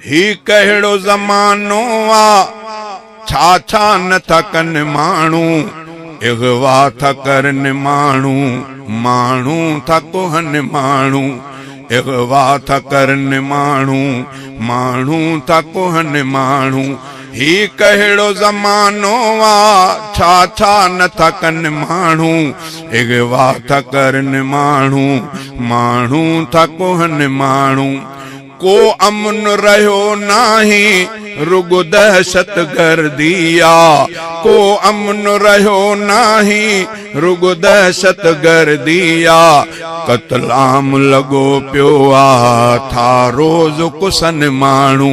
ही कहिड़ो ज़मानो आ छा छा न था कनि माण्हू इग़वा था करनि माण्हू माण्हू था कोहनि माण्हू इग़वा था करनि माण्हू माण्हू था कोहनि माण्हू ही कहिड़ो ज़मानो आ छा छा न था कनि माण्हू इग़वा था करनि माण्हू माण्हू था कोहनि माण्हू को अमन रहियो नाही रुगो दहशत गर्दिया को अमन रहियो नाही रुगो दहशत गर्दिया कतलाम लगो पियो आ था रोज़ कुसन माण्हू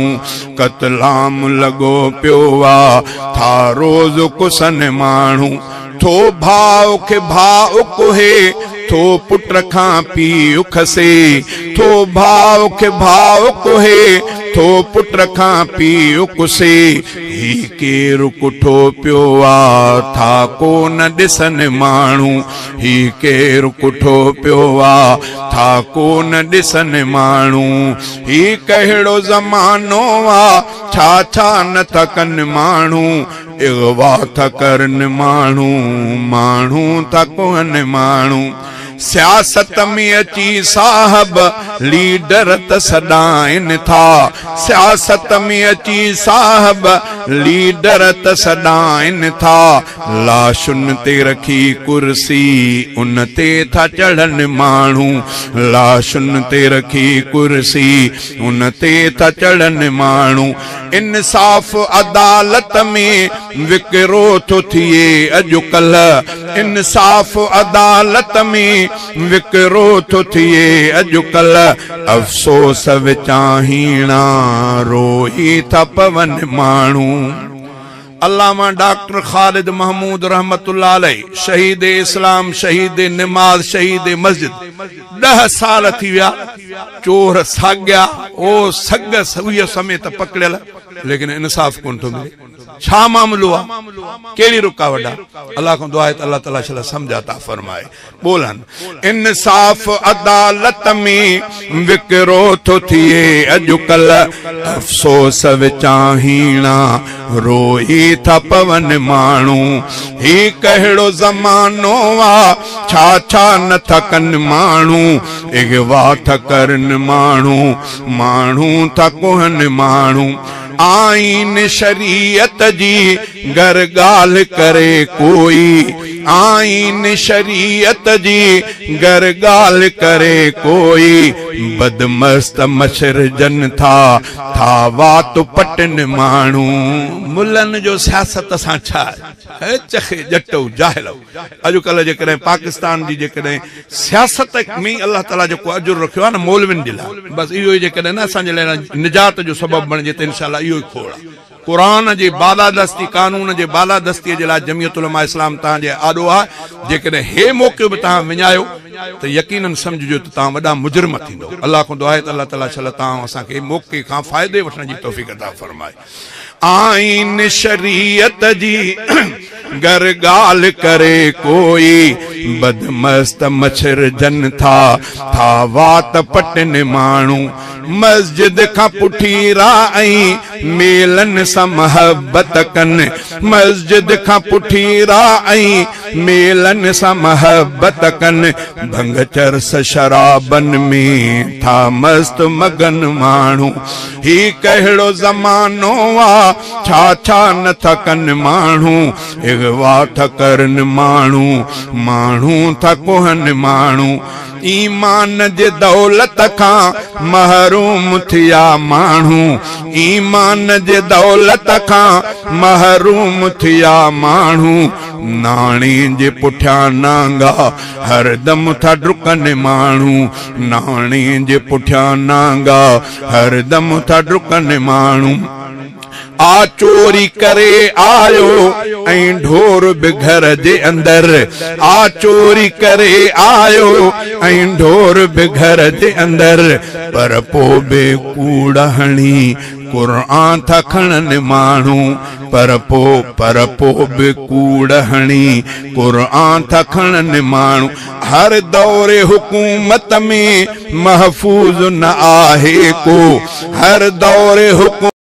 कतलाम लगो पियो आ था रोज़ कुसन माण्हू थो भाव के भाव कोहे थो पुट खां पीउ खसे थो भाव के भाव कोहे थो पुट खां पीउ कुसे ही केरु कुठो पियो आ था को न ॾिसनि माण्हू ही केरु कुठो पियो आ था को न ॾिसनि माण्हू ही कहिड़ो ज़मानो आ छा छा न था कनि माण्हू इग़वा था करनि माण्हू माण्हू था कोहनि माण्हू सियासत में अची साहब लीडर त सॾाइनि था सियासत में अची साहब लीडर त सॾाइनि था लाशुनि ते रखी कुर्सी उन ते था चढ़नि माण्हू लाशुनि ते रखी कुर्सी उन ते था चढ़नि माण्हू इंसाफ़ अदालत में विकिरो थो थिए अॼुकल्ह इंसाफ़ अदालत में विकिरो थो थिए अॼुकल्ह अफ़सोस विचाहीणा रोई था पवनि माण्हू अल्लामा डॉक्टर खालिद महमूद रहमतुल्लाह अलैह शहीद इस्लाम शहीद नमाज शहीद मस्जिद 10 साल थी विया चोर साॻिया ओ सग सवीअ समेत पकड़ियल लेकिन इंसाफ़ कोन थो मिले छा मामलो आ केड़ी रुकावट आ अल्लाह को दुआ है अल्लाह ताला शला समझाता फरमाए बोलन इंसाफ अदालत में विकिरो थो थिए अॼुकल्ह अफ़सोस विचाहीणा रोई था पवनि माण्हू ही कहिड़ो ज़मानो आ छा छा न था कनि माण्हू इग़वा था करनि माण्हू माण्हू था कोहनि माण्हू आईन शरीयत जी गर गाल करे कोई आईन शरीयत जी गर गाल करे कोई बदमस्त मच्छर जन था वात पटन माण्हू मुल्लन जो सियासत सां छा है चखे जटो जाहिल अॼुकल्ह जेकॾहिं पाकिस्तान जी जेकॾहिं सियासत में अल्लाह ताला जेको अजुर रखियो आहे न मौलविन जे लाइ बस इहो ई जेकॾहिं न असांजे लाइ निजात जो सबब बणिजे त इंशाअल्लाह इहो ई खोड़ कुरान जे बालादस्ती कानून जे बालादस्ती जे लाइ जमियत उलमा इस्लाम तव्हां जे आॾो आहे जेकॾहिं हे मौक़ो बि तव्हां विञायो त यकीनन समझिजो त तव्हां वॾा मुजरिम थींदो अल्लाह खां दुआ आहे त अल्लाह ताला छल तव्हां असांखे मौक़े खां फ़ाइदे वठण जी तौफ़ीक़ अता फरमाए आईन शरीयत जी गर गाल करे कोई बदमस्त मच्छर जन था वात पटन माण्हू मस्जिद खां पुठी राह मेलन सां महबत कनि मस्जिद खां पुठी राह मेलन सां महबत कनि भंग चरस शराबन में था मस्त मगन माण्हू ही कहिड़ो ज़मानो आ छा छा न था कनि माण्हू इग़वा था करनि माण्हू माण्हू था कोहनि माण्हू ईमान जे दौलत खां महरूम थिया माण्हू ईमान जे दौलत खां महरूम थिया माण्हू नाणी जे पुठियां नांगा हरदम था डुकनि माण्हू नाणी जे पुठियां नांगा हरदम था डुकनि माण्हू आ चोरी करे आयो ऐं ढोर बि घर जे अंदर आ चोरी करे आयो ऐं ढोर बि घर जे अंदर पर पोइ बि कूड़ हणी कुरान था खणनि माण्हू पर पो बि कूड़ हणी कुरान था खणनि माण्हू हर दौरे हुकूमत में महफूज न आहे को हर दौरे हुकूमत